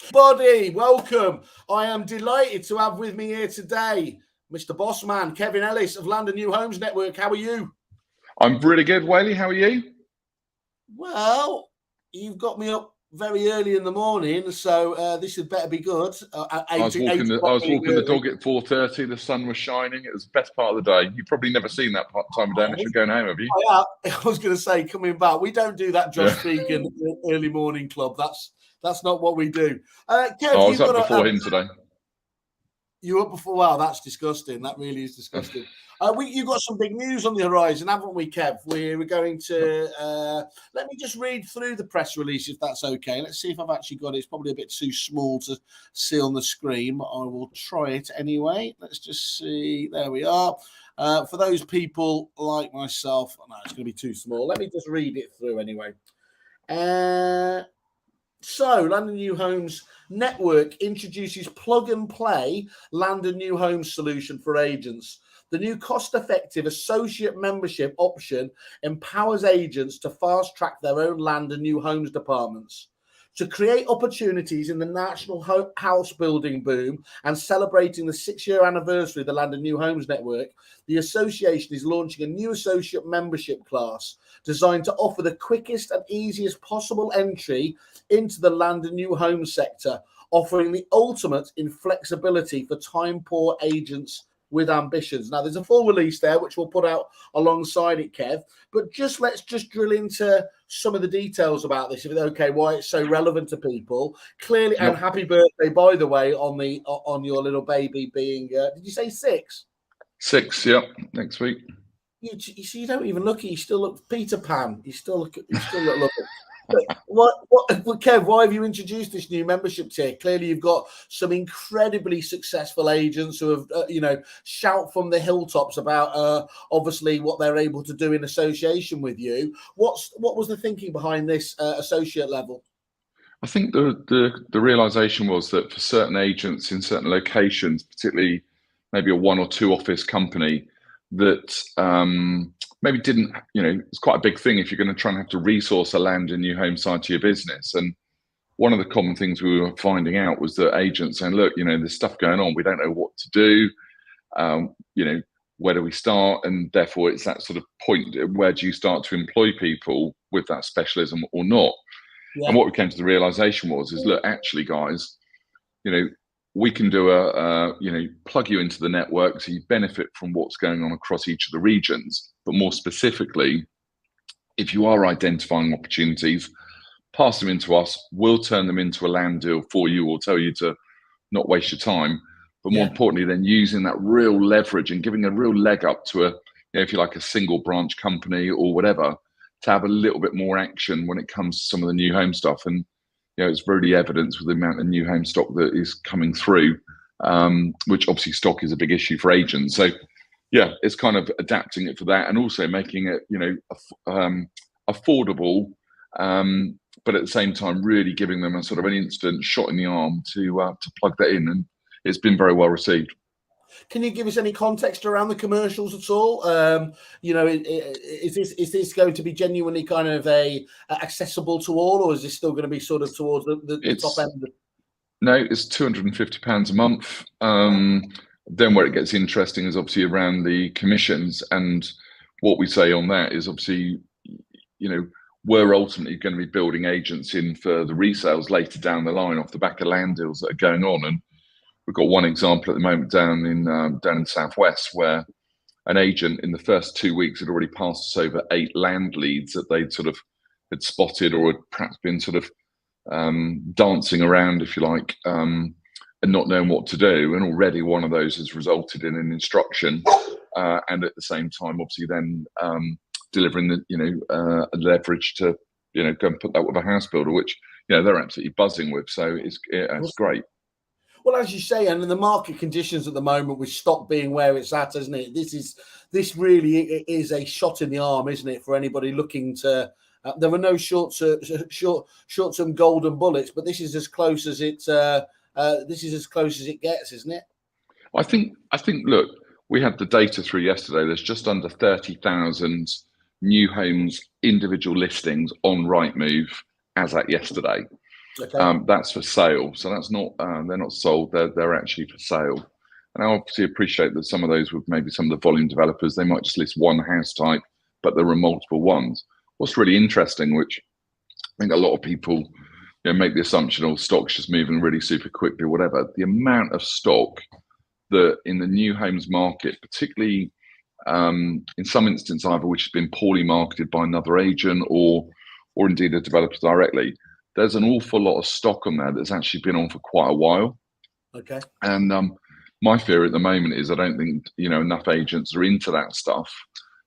Everybody, welcome. I am delighted to have with me here today Mr. Bossman, Kevin Ellis of Land and New Homes Network. How are you? I'm really good, Whaley. How are you? Well, you've got me up very early in the morning, so this had better be good. I was walking the dog at 4:30. The sun was shining. It was the best part of the day. You've probably never seen that time of day unless you're going home, have you? I was going to say, coming back, we don't do that Josh Fegan early morning club. That's not what we do. Kev, I was up before him today. You up before? Wow, that's disgusting. That really is disgusting. You've got some big news on the horizon, haven't we, Kev? We're going to let me just read through the press release, if that's okay. Let's see if I've actually got it. It's probably a bit too small to see on the screen, but I will try it anyway. Let's just see. There we are. For those people like myself, no, it's going to be too small. Let me just read it through anyway. So, Land and New Homes Network introduces plug-and-play Land and New Homes solution for agents. The new cost-effective associate membership option empowers agents to fast-track their own land and new homes departments. To create opportunities in the national house building boom and celebrating the 6-year anniversary of the Land and New Homes Network, the association is launching a new associate membership class designed to offer the quickest and easiest possible entry into the land and new home sector, offering the ultimate in flexibility for time-poor agents with ambitions. Now, there's a full release there, which we'll put out alongside it, Kev. But let's drill into some of the details about this, if it's okay, why it's so relevant to people. Clearly, and happy birthday, by the way, on your little baby being. Did you say 6? 6, yep, next week. You see, you don't even look. You still look Peter Pan. You still look. Kev, why have you introduced this new membership tier? Clearly, you've got some incredibly successful agents who have, shout from the hilltops about obviously what they're able to do in association with you. What was the thinking behind this associate level? I think the realization was that for certain agents in certain locations, particularly maybe a 1 or 2 office company, that maybe didn't, it's quite a big thing if you're going to try and have to resource a land and new home side to your business. And one of the common things we were finding out was that agents saying, look, there's stuff going on, we don't know what to do, where do we start? And therefore it's that sort of point, where do you start to employ people with that specialism or not? Yeah. And what we came to the realization is look, actually guys, we can do plug you into the network so you benefit from what's going on across each of the regions. But more specifically, if you are identifying opportunities, pass them into us. We'll turn them into a land deal for you. We'll tell you to not waste your time. But more importantly, then using that real leverage and giving a real leg up to if you like, a single branch company or whatever, to have a little bit more action when it comes to some of the new home stuff. And it's really evidence with the amount of new home stock that is coming through, which obviously stock is a big issue for agents. So, it's kind of adapting it for that and also making it, affordable, but at the same time, really giving them a sort of an instant shot in the arm to plug that in. And it's been very well received. Can you give us any context around the commercials at all? Is this going to be genuinely kind of accessible to all, or is this still going to be sort of towards the top end? No, it's £250 a month. Then where it gets interesting is obviously around the commissions, and what we say on that is obviously, we're ultimately going to be building agents in for the resales later down the line off the back of land deals that are going on. And we've got one example at the moment down in Southwest, where an agent in the first 2 weeks had already passed us over 8 land leads that they'd sort of had spotted or had perhaps been sort of dancing around, if you like, and not knowing what to do. And already one of those has resulted in an instruction, and at the same time, obviously, then delivering the leverage to go and put that with a house builder, which they're absolutely buzzing with. So it's great. Well, as you say, and in the market conditions at the moment, with stock being where it's at, isn't it? This really is a shot in the arm, isn't it, for anybody looking to? There were no short-term golden bullets, but this is as close as it. This is as close as it gets, isn't it? I think. Look, we had the data through yesterday. There's just under 30,000 new homes individual listings on Rightmove as at yesterday. Okay. That's for sale. So that's not, they're not sold, they're actually for sale. And I obviously appreciate that some of those with maybe some of the volume developers, they might just list one house type, but there are multiple ones. What's really interesting, which I think a lot of people make the assumption, oh, stock's just moving really super quickly or whatever. The amount of stock that in the new homes market, particularly in some instance, either which has been poorly marketed by another agent or indeed a developer directly, there's an awful lot of stock on there that's actually been on for quite a while. Okay. And my fear at the moment is I don't think enough agents are into that stuff.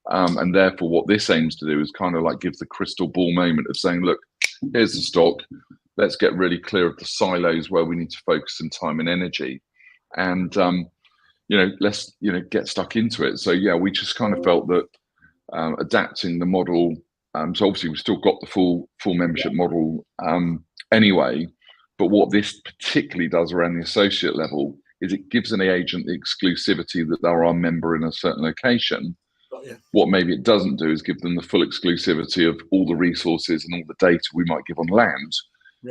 And therefore, what this aims to do is kind of like give the crystal ball moment of saying, look, here's the stock. Let's get really clear of the silos where we need to focus some time and energy. And, let's, get stuck into it. So, yeah, we just kind of felt that adapting the model. So obviously we've still got the full membership model anyway. But what this particularly does around the associate level is it gives an agent the exclusivity that they're our member in a certain location. What maybe it doesn't do is give them the full exclusivity of all the resources and all the data we might give on land,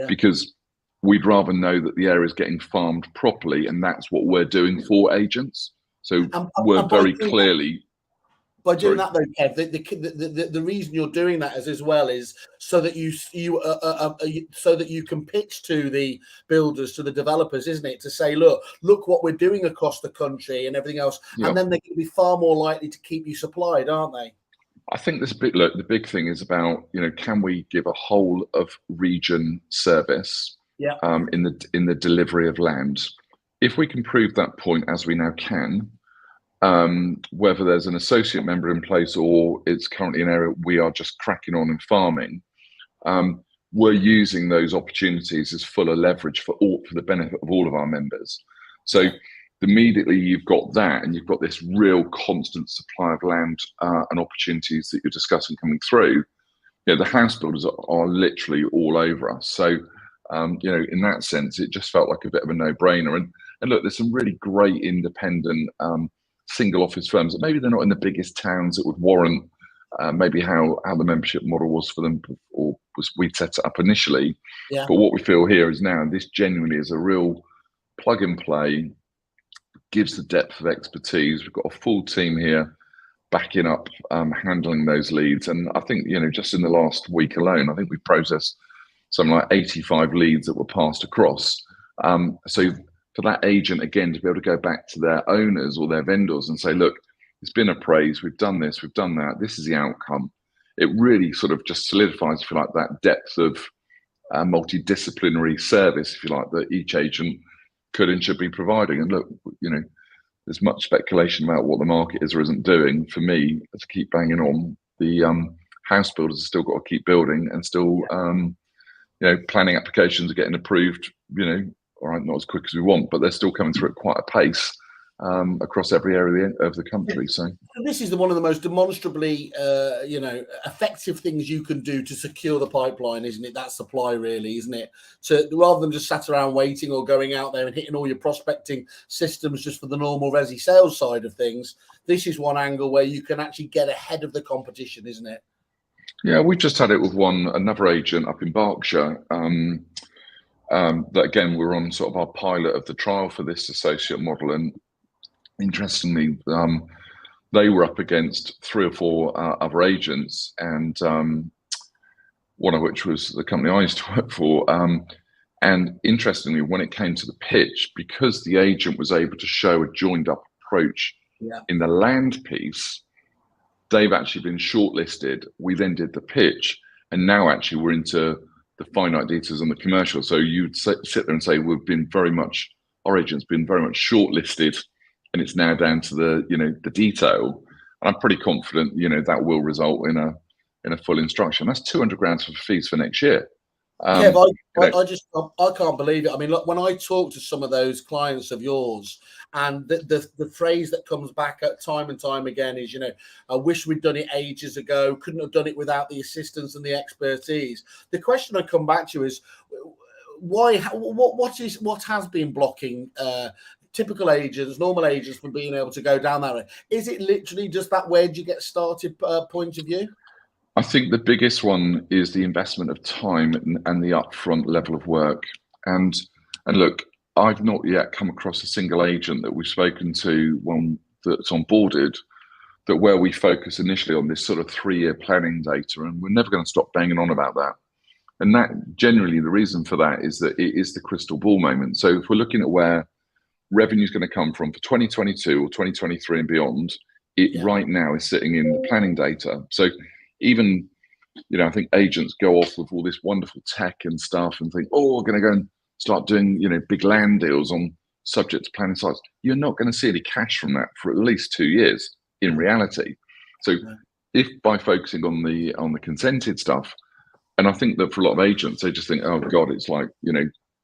because we'd rather know that the area is getting farmed properly, and that's what we're doing for agents. So we're very clearly. By doing that, though, Kev, the reason you're doing that as well is so that you can pitch to the builders, to the developers, isn't it? To say, look what we're doing across the country and everything else, and then they're going to be far more likely to keep you supplied, aren't they? I think the big thing is about can we give a whole of region service in the delivery of land? If we can prove that point, as we now can. Whether there's an associate member in place or it's currently an area we are just cracking on and farming, we're using those opportunities as fuller leverage for the benefit of all of our members. So immediately you've got that, and you've got this real constant supply of land and opportunities that you're discussing coming through. The house builders are literally all over us. So in that sense, it just felt like a bit of a no-brainer. And look, there's some really great independent single office firms that maybe they're not in the biggest towns that would warrant maybe how the membership model was for them, or was we set it up initially. But what we feel here is now this genuinely is a real plug and play, gives the depth of expertise. We've got a full team here backing up, handling those leads. And I think, just in the last week alone, I think we processed something like 85 leads that were passed across. So for that agent, again, to be able to go back to their owners or their vendors and say, look, it's been appraised, we've done this, we've done that, this is the outcome. It really sort of just solidifies, if you like, that depth of multidisciplinary service, if you like, that each agent could and should be providing. And look, there's much speculation about what the market is or isn't doing. For me, to keep banging on, the house builders have still got to keep building and still, planning applications are getting approved, all right, not as quick as we want, but they're still coming through at quite a pace across every area of the country. So this is one of the most demonstrably, effective things you can do to secure the pipeline, isn't it? That supply, really, isn't it? To rather than just sat around waiting or going out there and hitting all your prospecting systems just for the normal resi sales side of things. This is one angle where you can actually get ahead of the competition, isn't it? Yeah, we just had it with another agent up in Berkshire. That again, we're on sort of our pilot of the trial for this associate model, and interestingly, they were up against 3 or 4 other agents, and one of which was the company I used to work for. And interestingly, when it came to the pitch, because the agent was able to show a joined up approach in the land piece, they've actually been shortlisted. We then did the pitch, and now actually we're into the finite details on the commercial. So you'd sit there and say, our agent's been very much shortlisted, and it's now down to the detail. And I'm pretty confident, that will result in a full instruction. That's 200 grand for fees for next year. I can't believe it. I mean, look, when I talk to some of those clients of yours, and the phrase that comes back at time and time again is, I wish we'd done it ages ago, couldn't have done it without the assistance and the expertise. The question I come back to is, why? What has been blocking typical agents, normal agents, from being able to go down that way? Is it literally just that where do you get started point of view? I think the biggest one is the investment of time and the upfront level of work. And look, I've not yet come across a single agent that we've spoken to, one that's onboarded, that where we focus initially on this sort of 3-year planning data, and we're never going to stop banging on about that. And that generally the reason for that is that it is the crystal ball moment. So if we're looking at where revenue is going to come from for 2022 or 2023 and beyond, it right now is sitting in the planning data. So even, I think agents go off with all this wonderful tech and stuff and think, oh, we're going to go and start doing, big land deals on subject to planning sites. You're not going to see any cash from that for at least 2 years in reality. So if by focusing on the consented stuff, and I think that for a lot of agents, they just think, oh God, it's like,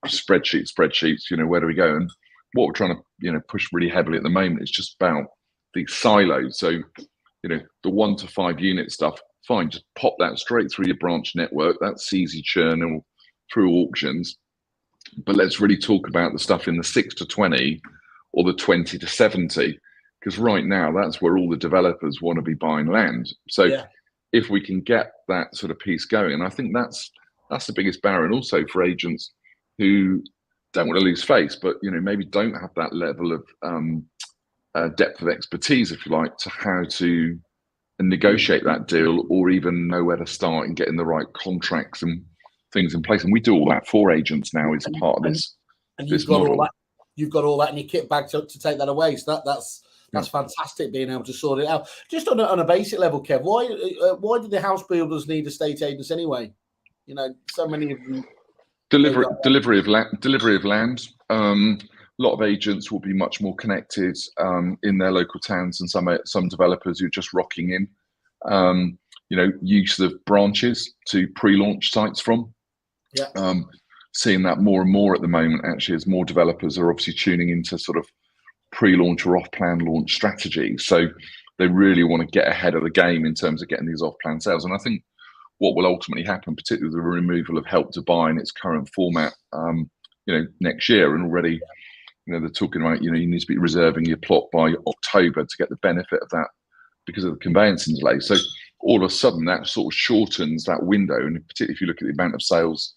spreadsheets, where do we go? And what we're trying to, push really heavily at the moment is just about these silos. So, the 1 to 5 unit stuff, fine, just pop that straight through your branch network. That's easy churn or through auctions. But let's really talk about the stuff in the 6 to 20 or the 20 to 70, because right now that's where all the developers want to be buying land. So if we can get that sort of piece going, and I think that's the biggest barrier, and also for agents who don't want to lose face, but maybe don't have that level of depth of expertise, if you like, to how to negotiate that deal, or even know where to start and getting the right contracts and things in place. And we do all that for agents now as part of this. And you've got model. All that. You've got all that in your kit bag to take that away. So that's fantastic, being able to sort it out. Just on a basic level, Kev, why did the house builders need estate agents anyway? So many of them. Delivery of land. A lot of agents will be much more connected in their local towns than some developers who are just rocking in. Use of branches to pre-launch sites from. Seeing that more and more at the moment, actually, as more developers are obviously tuning into sort of pre-launch or off-plan launch strategies. So they really want to get ahead of the game in terms of getting these off-plan sales. And I think what will ultimately happen, particularly with the removal of Help to Buy in its current format, next year, and already, they're talking about, you need to be reserving your plot by October to get the benefit of that because of the conveyancing delay. So all of a sudden that sort of shortens that window. And particularly if you look at the amount of sales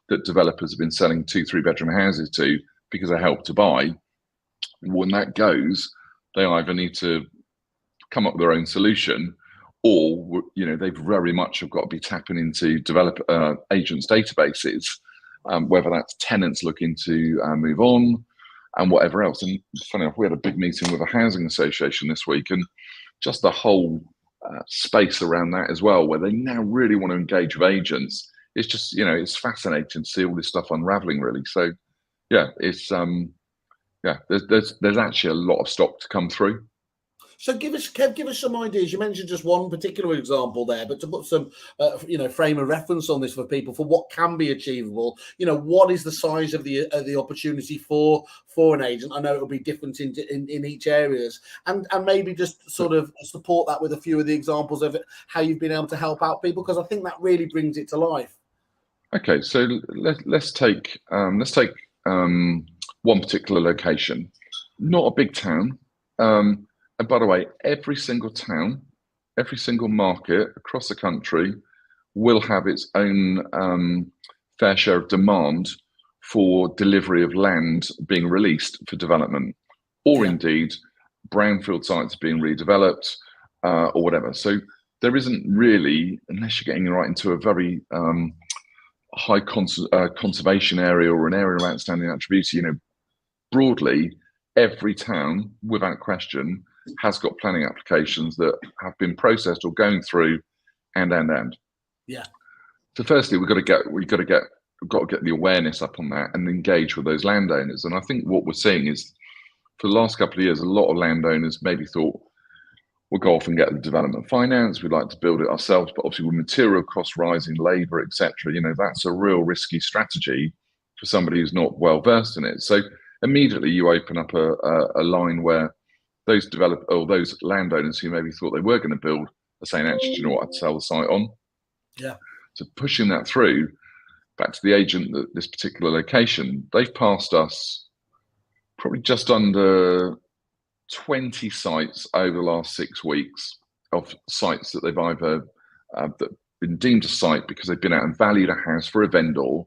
that developers have been selling 2-3 bedroom houses to because of Help to Buy, when that goes, they either need to come up with their own solution, or they very much have got to be tapping into agents' databases, whether that's tenants looking to move on and whatever else. And funny enough, we had a big meeting with a housing association this week, and just the whole space around that as well, where they now really want to engage with agents. It's just, it's fascinating to see all this stuff unraveling, really. So it's there's actually a lot of stock to come through. So give us some ideas. You mentioned just one particular example there, but to put some, frame of reference on this for people, for what can be achievable. What is the size of the opportunity for an agent? I know it'll be different in each areas, and maybe just sort of support that with a few of the examples of how you've been able to help out people, because I think that really brings it to life. Okay, so let's take one particular location, not a big town. And by the way, every single town, every single market across the country will have its own fair share of demand for delivery of land being released for development, or indeed brownfield sites being redeveloped or whatever. So there isn't really, unless you're getting right into a very high conservation area or an area of outstanding attributes, broadly, every town, without question, has got planning applications that have been processed or going through, and. Yeah. So firstly, we've got to get the awareness up on that and engage with those landowners. And I think what we're seeing is, for the last couple of years, a lot of landowners maybe thought, we'll go off and get the development finance, we'd like to build it ourselves, but obviously with material costs rising, labour, etc., that's a real risky strategy for somebody who's not well versed in it. So immediately you open up a line where those landowners who maybe thought they were going to build are saying, actually, do you know what, I'd sell the site on. Yeah. So pushing that through back to the agent at this particular location, they've passed us probably just under 20 sites over the last 6 weeks, of sites that they've either that been deemed a site because they've been out and valued a house for a vendor.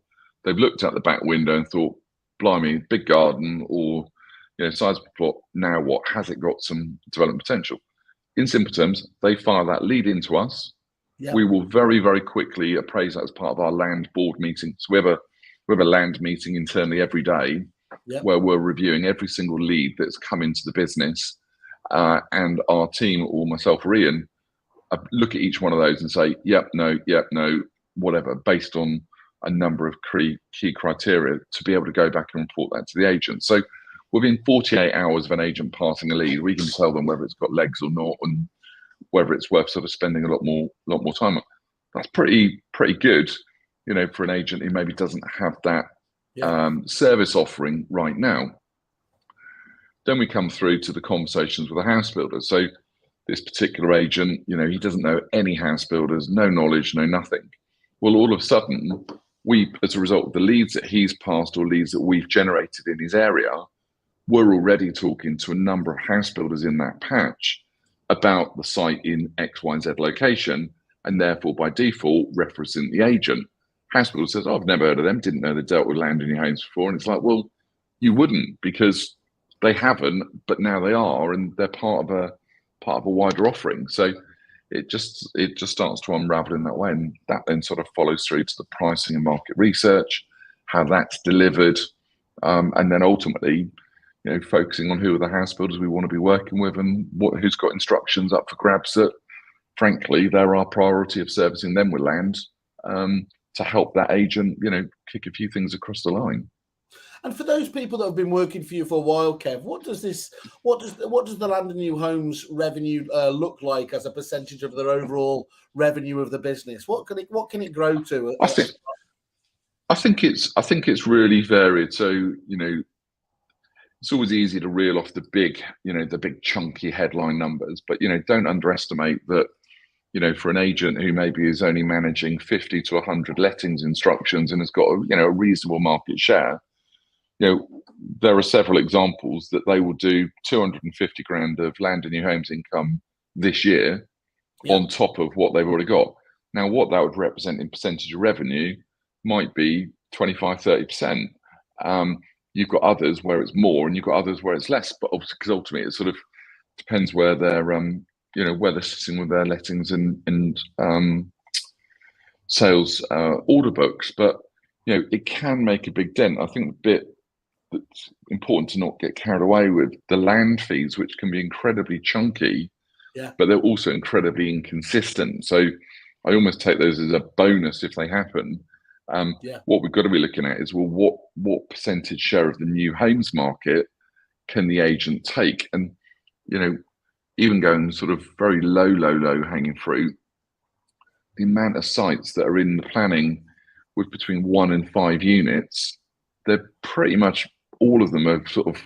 They've looked out the back window and thought, blimey, big garden or sizable plot. Now what? Has it got some development potential? In simple terms, they fire that lead into us. Yep. We will very, very quickly appraise that as part of our land board meeting. So we have a land meeting internally every day, yep, where we're reviewing every single lead that's come into the business, and our team, or myself or Ian, look at each one of those and say, yep, no, whatever, based on a number of key criteria to be able to go back and report that to the agent. So within 48 hours of an agent passing a lead, we can tell them whether it's got legs or not, and whether it's worth sort of spending a lot more time on. That's pretty good, for an agent who maybe doesn't have that service offering right now. Then we come through to the conversations with the house builders. So this particular agent, he doesn't know any house builders, no knowledge, no nothing. Well, all of a sudden, we, as a result of the leads that he's passed or leads that we've generated in his area, we're already talking to a number of house builders in that patch about the site in X, Y, and Z location, and therefore by default referencing the agent. House builder says, "Oh, I've never heard of them, didn't know they dealt with land in your homes before." And it's like, well, you wouldn't, because they haven't, but now they are, and they're part of a wider offering. So it just starts to unravel in that way, and that then sort of follows through to the pricing and market research, how that's delivered, and then ultimately, focusing on who are the house builders we want to be working with, and who's got instructions up for grabs that, frankly, they're our priority of servicing them with land, to help that agent, kick a few things across the line. And for those people that have been working for you for a while, Kev, what does the Land and New Homes revenue look like as a percentage of their overall revenue of the business? What can it grow to? I think it's really varied. So it's always easy to reel off the big chunky headline numbers, but don't underestimate that. For an agent who maybe is only managing 50 to 100 lettings instructions and has got a reasonable market share, there are several examples that they will do 250 grand of Land and New Homes income this year on top of what they've already got. Now, what that would represent in percentage of revenue might be 25, 30%. You've got others where it's more, and you've got others where it's less, but obviously, because ultimately it sort of depends where they're where they're sitting with their lettings and sales order books. But it can make a big dent. I think the bit that's important to not get carried away with, the land fees, which can be incredibly chunky, but they're also incredibly inconsistent. So I almost take those as a bonus if they happen. What we've got to be looking at is, well, what percentage share of the new homes market can the agent take? And even going sort of very low hanging fruit, the amount of sites that are in the planning with between 1 and 5 units, they're pretty much all of them are sort of,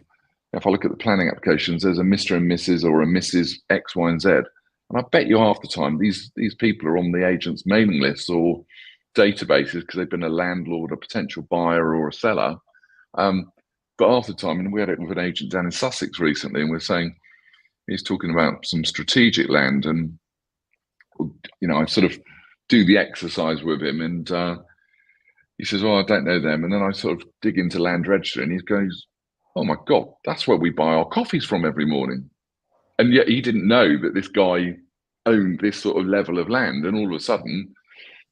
if I look at the planning applications, there's a Mr. and Mrs. or a Mrs. X, Y, and Z. And I bet you half the time these people are on the agent's mailing lists or databases because they've been a landlord, a potential buyer, or a seller. But half the time, and we had it with an agent down in Sussex recently, and we're saying, he's talking about some strategic land, and I sort of do the exercise with him, and he says, "Oh, I don't know them." And then I sort of dig into Land Register, and he goes, "Oh my God, that's where we buy our coffees from every morning." And yet he didn't know that this guy owned this sort of level of land, and all of a sudden,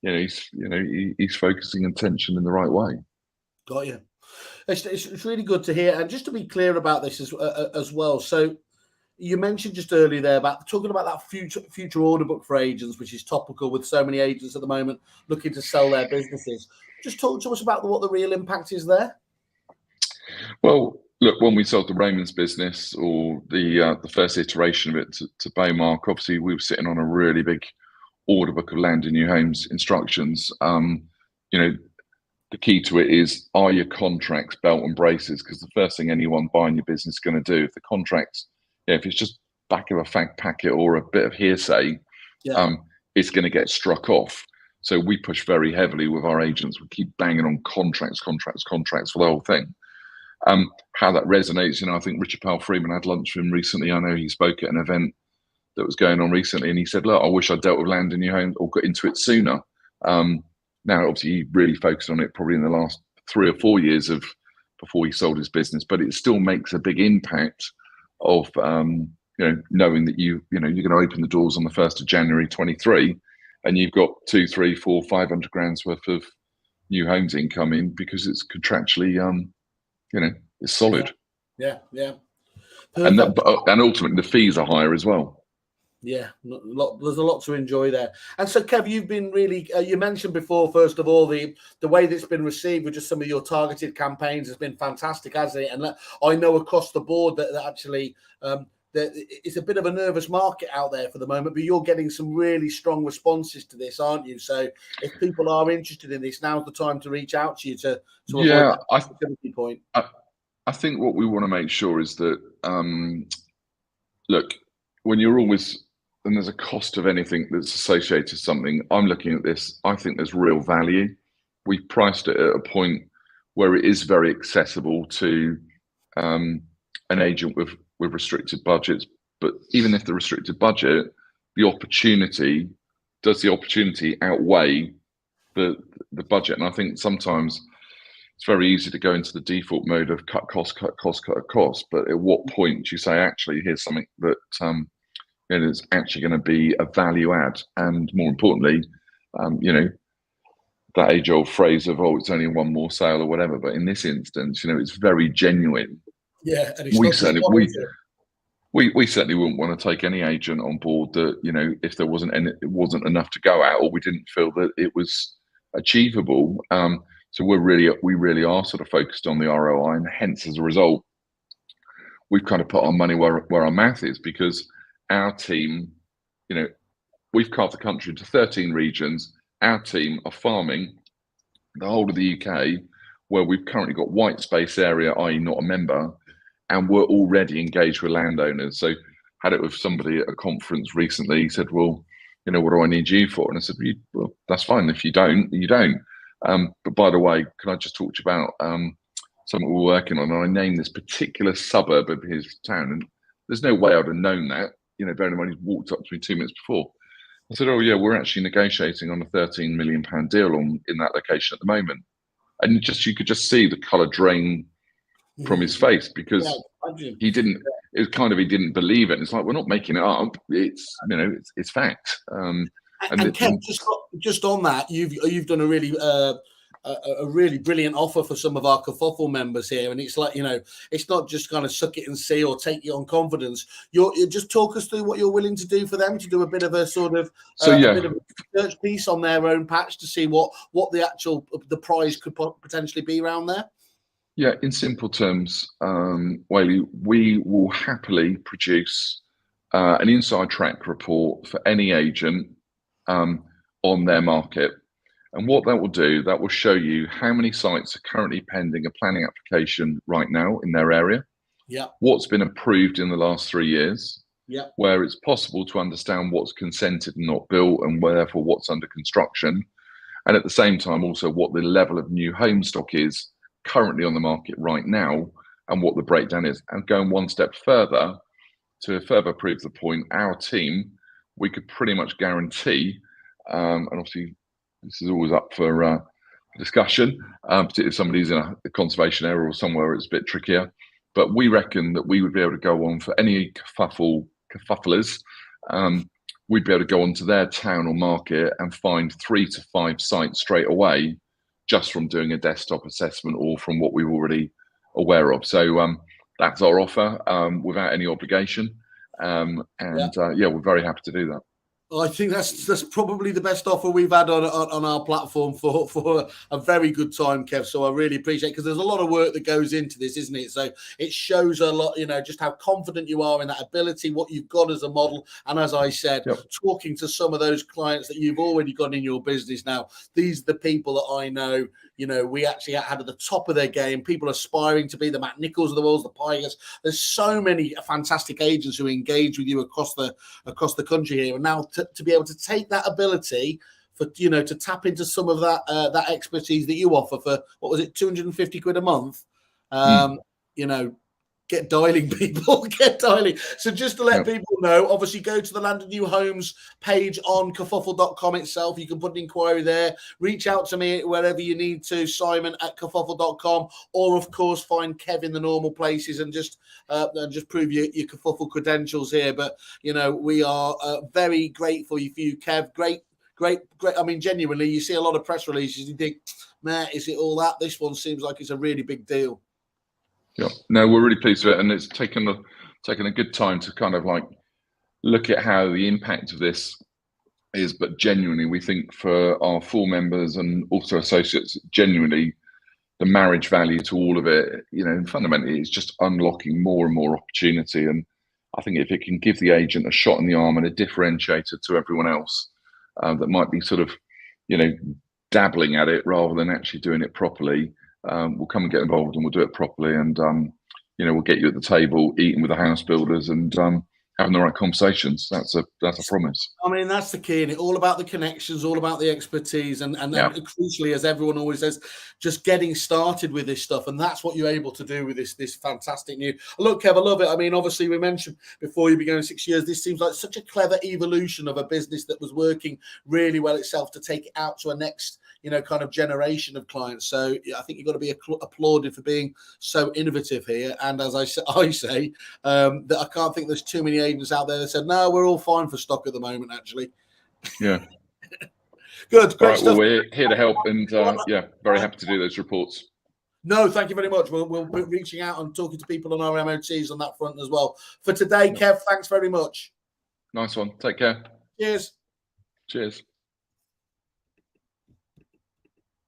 he's focusing attention in the right way. Got you. It's really good to hear, and just to be clear about this as well. So, you mentioned just earlier there about talking about that future order book for agents, which is topical with so many agents at the moment looking to sell their businesses. Just talk to us about what the real impact is there. Well, look, when we sold the Raymond's business, or the first iteration of it to Baymark, obviously we were sitting on a really big order book of Land and New Homes instructions. The key to it is, are your contracts belt and braces? Because the first thing anyone buying your business is going to do, if the contracts, if it's just back of a fact packet or a bit of hearsay, it's going to get struck off. So we push very heavily with our agents. We keep banging on contracts for the whole thing. How that resonates, I think Richard Powell Freeman had lunch with him recently. I know he spoke at an event that was going on recently, and he said, "Look, I wish I dealt with land and new homes or got into it sooner." Now, obviously, he really focused on it probably in the last 3 or 4 years of before he sold his business, but it still makes a big impact of knowing that you're going to open the doors on the 1st of January 23, and you've got 2, 3, 4, 500 grand's worth of new homes income in because it's contractually, it's solid. Yeah. And ultimately the fees are higher as well. Yeah, there's a lot to enjoy there. And so, Kev, you've been really, you mentioned before, first of all, the way that's been received with just some of your targeted campaigns has been fantastic, hasn't it? And I know across the board that actually it's a bit of a nervous market out there for the moment, but you're getting some really strong responses to this, aren't you? So if people are interested in this, now's the time to reach out to you to avoid that opportunity point. I think what we want to make sure is that, look, when you're always, and there's a cost of anything that's associated to something, I'm looking at this, I think there's real value. We've priced it at a point where it is very accessible to an agent with restricted budgets. But even if the restricted budget, does the opportunity outweigh the budget? And I think sometimes it's very easy to go into the default mode of cut cost. But at what point do you say, actually, here's something that is actually going to be a value add? And more importantly, that age-old phrase of, it's only one more sale or whatever. But in this instance, it's very genuine. Yeah, and we certainly wouldn't want to take any agent on board that, if there wasn't it wasn't enough to go at, or we didn't feel that it was achievable. So we really are sort of focused on the ROI, and hence as a result, we've kind of put our money where our mouth is, because our team, we've carved the country into 13 regions. Our team are farming the whole of the UK, where we've currently got white space area, i.e. not a member, and we're already engaged with landowners. So had it with somebody at a conference recently. He said, "Well, what do I need you for?" And I said, "Well, that's fine. If you don't, you don't. But by the way, can I just talk to you about something we're working on?" And I named this particular suburb of his town, and there's no way I'd have known that. Bearing in mind he's walked up to me 2 minutes before. I said, "Oh yeah, we're actually negotiating on a £13 million deal in that location at the moment." And you could just see the colour drain from his face, because he didn't. It was kind of, he didn't believe it. And it's like, we're not making it up. It's it's fact. And Kev, just on that, you've done a really brilliant offer for some of our kerfuffle members here, and it's like, it's not just kind of suck it and see or take you on confidence. You just talk us through what you're willing to do for them, to do a bit of a sort of a bit of a research piece on their own patch to see what the prize could potentially be around there. Yeah, in simple terms, Whaley, we will happily produce an inside track report for any agent on their market. And what that will do, that will show you how many sites are currently pending a planning application right now in their area. Yeah. What's been approved in the last 3 years. Yeah. Where it's possible to understand what's consented and not built, and therefore what's under construction. And at the same time, also what the level of new home stock is currently on the market right now, and what the breakdown is. And going one step further, to further prove the point, our team, we could pretty much guarantee, and obviously this is always up for discussion, particularly if somebody's in a conservation area or somewhere where it's a bit trickier, but we reckon that we would be able to go on for any kerfufflers, we'd be able to go onto their town or market and find 3 to 5 sites straight away, just from doing a desktop assessment or from what we were already aware of. So that's our offer, without any obligation. We're very happy to do that. I think that's probably the best offer we've had on our platform for a very good time, Kev. So I really appreciate it, because there's a lot of work that goes into this, isn't it? So it shows a lot, just how confident you are in that ability, what you've got as a model. And as I said, talking to some of those clients that you've already got in your business now, these are the people that I know, we actually had at the top of their game, people aspiring to be the Matt Nichols of the world, the Pygers. There's so many fantastic agents who engage with you across the country here. And now to be able to take that ability for, to tap into some of that expertise that you offer for, what was it, 250 quid a month? get dialing, people. Get dialing. So just to let people know, obviously go to the Land and New Homes page on kerfuffle.com itself. You can put an inquiry there. Reach out to me wherever you need to, simon@kerfuffle.com, or of course find Kev in the normal places and just prove your kerfuffle credentials here. But we are very grateful for you, Kev. Great. I mean, genuinely, you see a lot of press releases. You think, man, is it all that? This one seems like it's a really big deal. Yeah, no, we're really pleased with it, and it's taken a good time to kind of like look at how the impact of this is. But genuinely, we think for our full members and also associates, genuinely, the marriage value to all of it, fundamentally, it's just unlocking more and more opportunity. And I think if it can give the agent a shot in the arm and a differentiator to everyone else that might be sort of, dabbling at it rather than actually doing it properly. We'll come and get involved and we'll do it properly, and we'll get you at the table eating with the house builders and having the right conversations. That's a promise. I mean, that's the key, and it's all about the connections, all about the expertise, and crucially, as everyone always says, just getting started with this stuff, and that's what you're able to do with this fantastic new. Look, Kev, I love it. I mean, obviously, we mentioned before you've been going 6 years. This seems like such a clever evolution of a business that was working really well itself to take it out to a next, kind of generation of clients. So I think you've got to be applauded for being so innovative here. And as I say that I can't think there's too many agents out there that said, no, we're all fine for stock at the moment, actually. Yeah. Good. Great stuff. Well, we're here to help, and very happy to do those reports. No, thank you very much. We'll be reaching out and talking to people on our MOTs on that front as well. For today, Kev, thanks very much. Nice one. Take care. Cheers. Cheers.